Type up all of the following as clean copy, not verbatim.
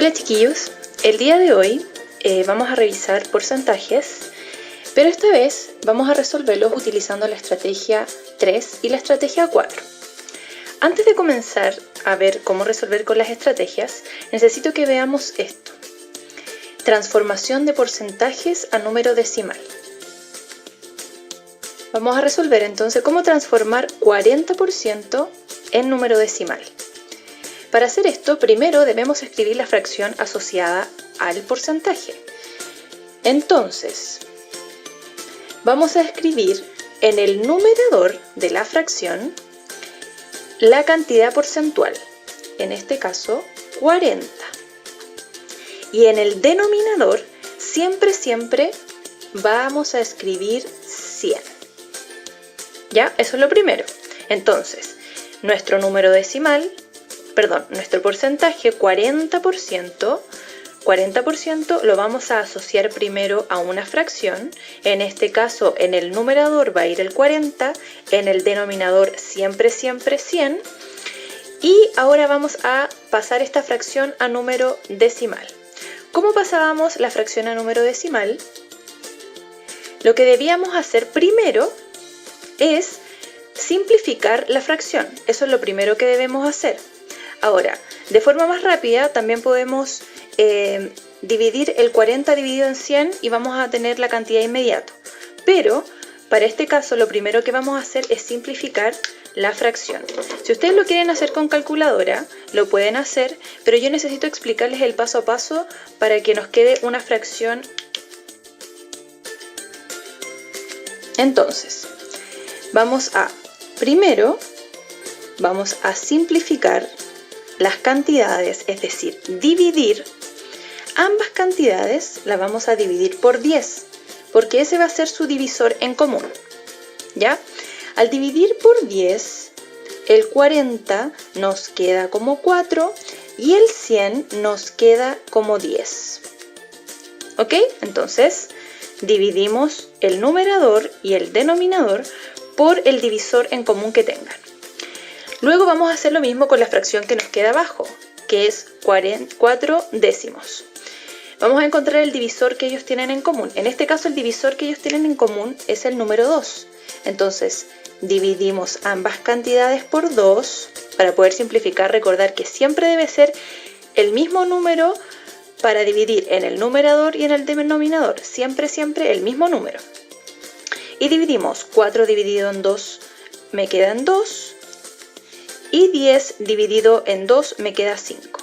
Hola chiquillos, el día de hoy vamos a revisar porcentajes, pero esta vez vamos a resolverlos utilizando la estrategia 3 y la estrategia 4. Antes de comenzar a ver cómo resolver con las estrategias, necesito que veamos esto. Transformación de porcentajes a número decimal. Vamos a resolver entonces cómo transformar 40% en número decimal. Para hacer esto, primero debemos escribir la fracción asociada al porcentaje. Entonces, vamos a escribir en el numerador de la fracción la cantidad porcentual, en este caso 40. Y en el denominador, siempre vamos a escribir 100. ¿Ya? Eso es lo primero. Entonces, nuestro número decimal, nuestro porcentaje 40% lo vamos a asociar primero a una fracción. En este caso, en el numerador va a ir el 40, en el denominador siempre 100. Y ahora vamos a pasar esta fracción a número decimal. ¿Cómo pasábamos la fracción a número decimal? Lo que debíamos hacer primero es simplificar la fracción. Eso es lo primero que debemos hacer. Ahora, de forma más rápida también podemos dividir el 40 dividido en 100 y vamos a tener la cantidad inmediata. Pero para este caso lo primero que vamos a hacer es simplificar la fracción. Si ustedes lo quieren hacer con calculadora, lo pueden hacer, pero yo necesito explicarles el paso a paso para que nos quede una fracción. Entonces, primero vamos a simplificar las cantidades, es decir, dividir ambas cantidades, las vamos a dividir por 10, porque ese va a ser su divisor en común. ¿Ya? Al dividir por 10, el 40 nos queda como 4 y el 100 nos queda como 10. ¿Ok? Entonces, dividimos el numerador y el denominador por el divisor en común que tengan. Luego vamos a hacer lo mismo con la fracción que nos queda abajo, que es 4 décimos. Vamos a encontrar el divisor que ellos tienen en común. En este caso, el divisor que ellos tienen en común es el número 2. Entonces, dividimos ambas cantidades por 2 para poder simplificar. Recordar que siempre debe ser el mismo número para dividir en el numerador y en el denominador. Siempre el mismo número. Y dividimos 4 dividido en 2 me quedan 2. Y 10 dividido en 2 me queda 5.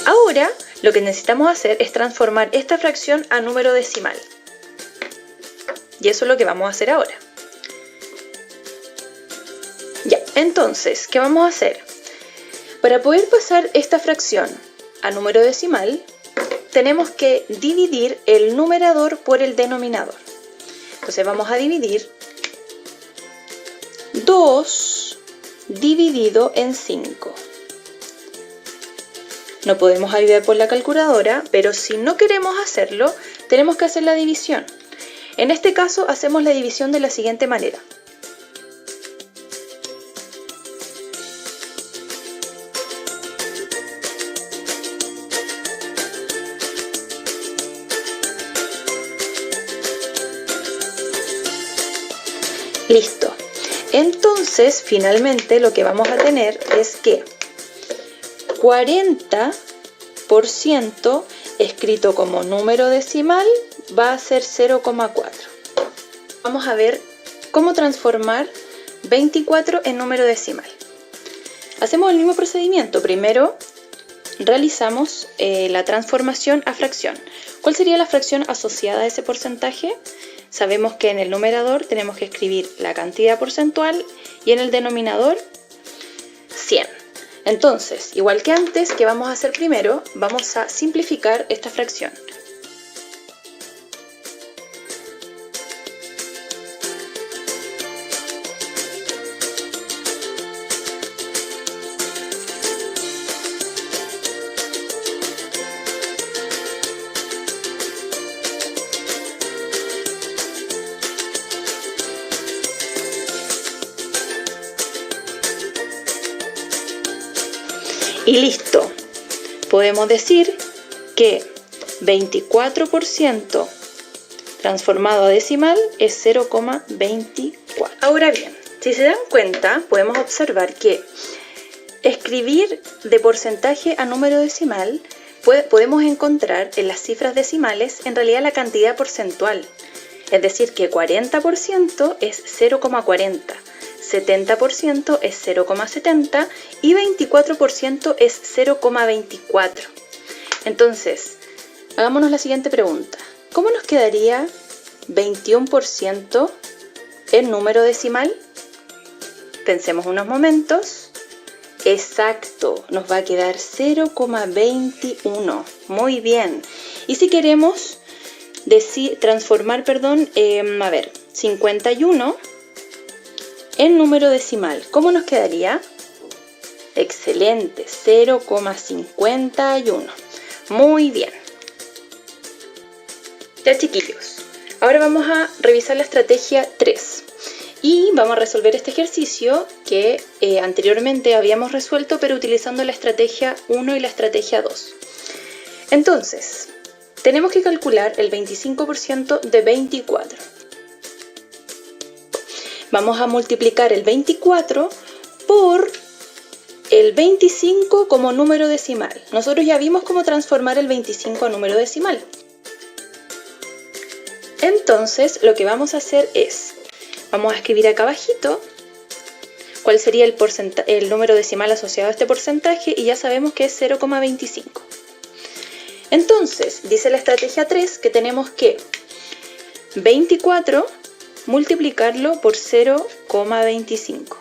Ahora lo que necesitamos hacer es transformar esta fracción a número decimal. Y eso es lo que vamos a hacer ahora. Ya, entonces, ¿qué vamos a hacer? Para poder pasar esta fracción a número decimal, tenemos que dividir el numerador por el denominador. Entonces vamos a dividir 2 dividido en 5. No podemos ayudar por la calculadora, pero si no queremos hacerlo, tenemos que hacer la división. En este caso hacemos la división de la siguiente manera. Listo. Entonces, finalmente lo que vamos a tener es que 40% escrito como número decimal va a ser 0,4. Vamos a ver cómo transformar 24 en número decimal. Hacemos el mismo procedimiento. Primero realizamos la transformación a fracción. ¿Cuál sería la fracción asociada a ese porcentaje? Sabemos que en el numerador tenemos que escribir la cantidad porcentual y en el denominador 100. Entonces, igual que antes, ¿qué vamos a hacer primero? Vamos a simplificar esta fracción. Y listo. Podemos decir que 24% transformado a decimal es 0,24. Ahora bien, si se dan cuenta, podemos observar que escribir de porcentaje a número decimal podemos encontrar en las cifras decimales en realidad la cantidad porcentual. Es decir, que 40% es 0,40, 70% es 0,70 y 24% es 0,24. Entonces, hagámonos la siguiente pregunta. ¿Cómo nos quedaría 21% en número decimal? Pensemos unos momentos. Exacto, nos va a quedar 0,21. Muy bien. Y si queremos transformar, 51 en número decimal, ¿cómo nos quedaría? Excelente, 0,51. Muy bien. Ya, chiquillos, ahora vamos a revisar la estrategia 3 y vamos a resolver este ejercicio que anteriormente habíamos resuelto, pero utilizando la estrategia 1 y la estrategia 2. Entonces, tenemos que calcular el 25% de 24. Vamos a multiplicar el 24 por el 25 como número decimal. Nosotros ya vimos cómo transformar el 25 a número decimal. Entonces, lo que vamos a hacer es, vamos a escribir acá abajito cuál sería el número decimal asociado a este porcentaje y ya sabemos que es 0,25. Entonces, dice la estrategia 3 que tenemos que 24 multiplicarlo por 0,25.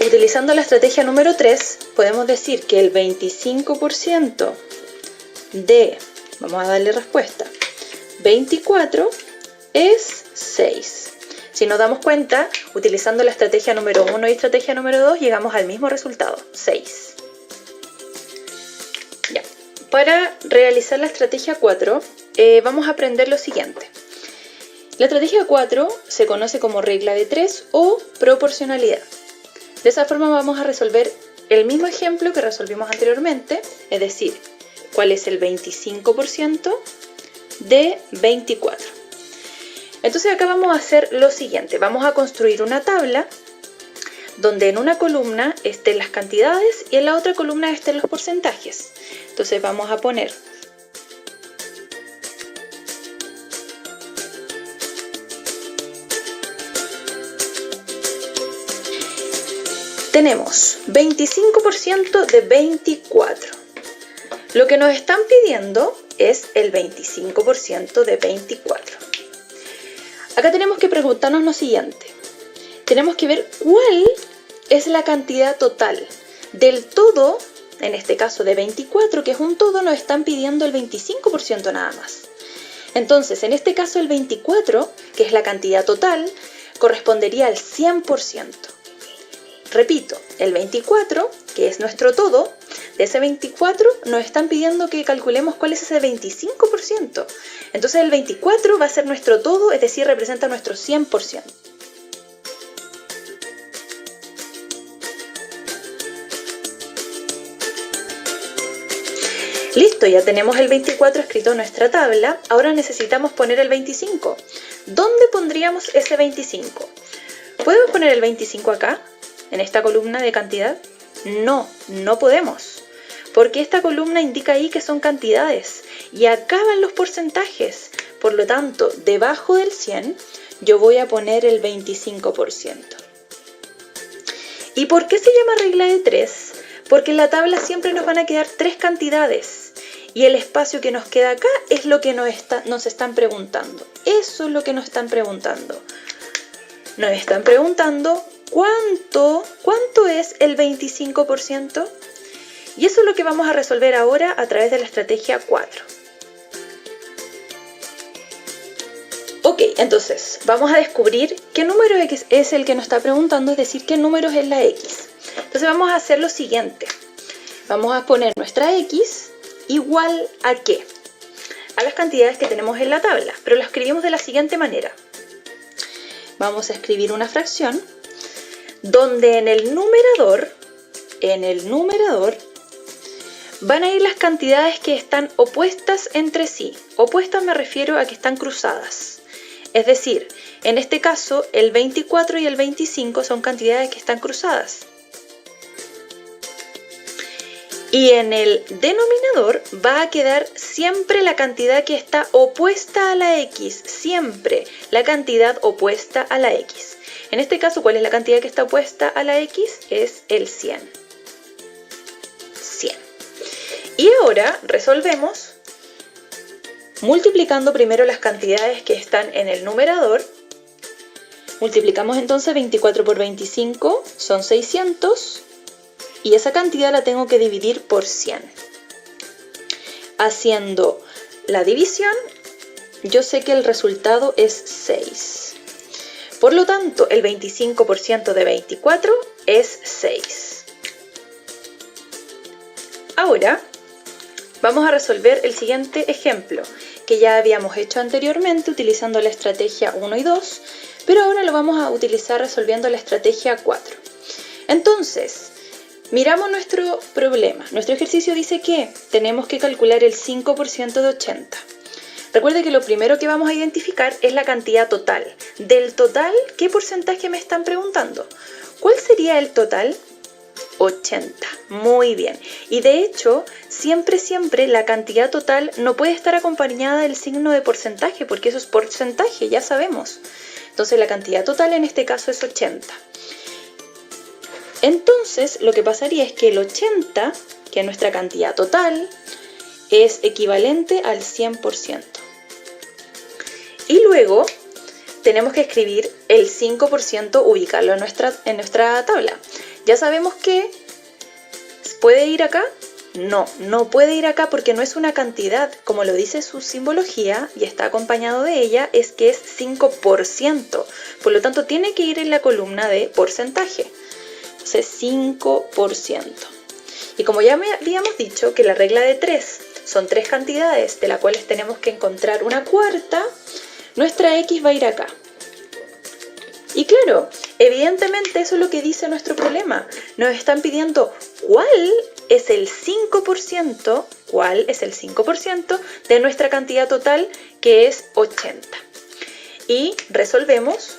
Utilizando la estrategia número 3, podemos decir que el 25% de, vamos a darle respuesta, 24 es 6. Si nos damos cuenta, utilizando la estrategia número 1 y estrategia número 2, llegamos al mismo resultado, 6. Ya. Para realizar la estrategia 4, vamos a aprender lo siguiente. La estrategia 4 se conoce como regla de 3 o proporcionalidad. De esa forma vamos a resolver el mismo ejemplo que resolvimos anteriormente, es decir, cuál es el 25% de 24. Entonces acá vamos a hacer lo siguiente, vamos a construir una tabla donde en una columna estén las cantidades y en la otra columna estén los porcentajes. Entonces vamos a poner tenemos 25% de 24. Lo que nos están pidiendo es el 25% de 24. Acá tenemos que preguntarnos lo siguiente. Tenemos que ver cuál es la cantidad total del todo, en este caso de 24, que es un todo, nos están pidiendo el 25% nada más. Entonces, en este caso el 24, que es la cantidad total, correspondería al 100%. Repito, el 24, que es nuestro todo, de ese 24 nos están pidiendo que calculemos cuál es ese 25%. Entonces el 24 va a ser nuestro todo, es decir, representa nuestro 100%. Listo, ya tenemos el 24 escrito en nuestra tabla. Ahora necesitamos poner el 25. ¿Dónde pondríamos ese 25? ¿Podemos poner el 25 acá, en esta columna de cantidad? No, no podemos, porque esta columna indica ahí que son cantidades y acá van los porcentajes. Por lo tanto, debajo del 100 yo voy a poner el 25%. ¿Y por qué se llama regla de 3? Porque en la tabla siempre nos van a quedar 3 cantidades y el espacio que nos queda acá es lo que nos están preguntando. Eso es lo que nos están preguntando. Nos están preguntando ¿cuánto es el 25%? Y eso es lo que vamos a resolver ahora a través de la estrategia 4. Ok, entonces vamos a descubrir qué número X es el que nos está preguntando, es decir, qué número es la X. Entonces vamos a hacer lo siguiente. Vamos a poner nuestra X igual a ¿qué? A las cantidades que tenemos en la tabla, pero la escribimos de la siguiente manera. Vamos a escribir una fracción donde en el numerador van a ir las cantidades que están opuestas entre sí. Opuestas me refiero a que están cruzadas. Es decir, en este caso el 24 y el 25 son cantidades que están cruzadas. Y en el denominador va a quedar siempre la cantidad que está opuesta a la X. Siempre la cantidad opuesta a la X. En este caso, ¿cuál es la cantidad que está opuesta a la X? Es el 100. 100. Y ahora resolvemos multiplicando primero las cantidades que están en el numerador. Multiplicamos entonces 24 por 25, son 600. Y esa cantidad la tengo que dividir por 100. Haciendo la división, yo sé que el resultado es 6. Por lo tanto, el 25% de 24 es 6. Ahora, vamos a resolver el siguiente ejemplo, que ya habíamos hecho anteriormente utilizando la estrategia 1 y 2, pero ahora lo vamos a utilizar resolviendo la estrategia 4. Entonces, miramos nuestro problema. Nuestro ejercicio dice que tenemos que calcular el 5% de 80. Recuerde que lo primero que vamos a identificar es la cantidad total. Del total, ¿qué porcentaje me están preguntando? ¿Cuál sería el total? 80. Muy bien. Y de hecho, siempre la cantidad total no puede estar acompañada del signo de porcentaje, porque eso es porcentaje, ya sabemos. Entonces la cantidad total en este caso es 80. Entonces, lo que pasaría es que el 80, que es nuestra cantidad total, es equivalente al 100%. Y luego tenemos que escribir el 5%, ubicarlo en nuestra tabla. Ya sabemos que ¿puede ir acá? No, no puede ir acá porque no es una cantidad, como lo dice su simbología y está acompañado de ella, es que es 5%. Por lo tanto, tiene que ir en la columna de porcentaje. Entonces 5%. Y como ya habíamos dicho que la regla de 3 son 3 cantidades de las cuales tenemos que encontrar una cuarta, nuestra X va a ir acá. Y claro, evidentemente eso es lo que dice nuestro problema. Nos están pidiendo cuál es el 5% de nuestra cantidad total, que es 80. Y resolvemos.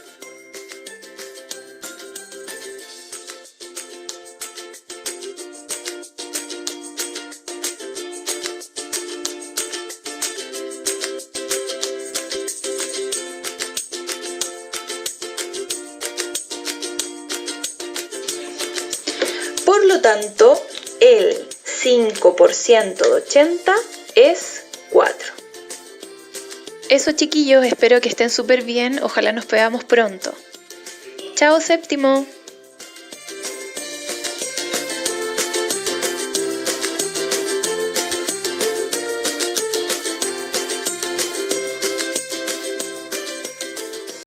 Por lo tanto, el 5% de 80 es 4. Eso, chiquillos, espero que estén súper bien. Ojalá nos veamos pronto. Chao, séptimo.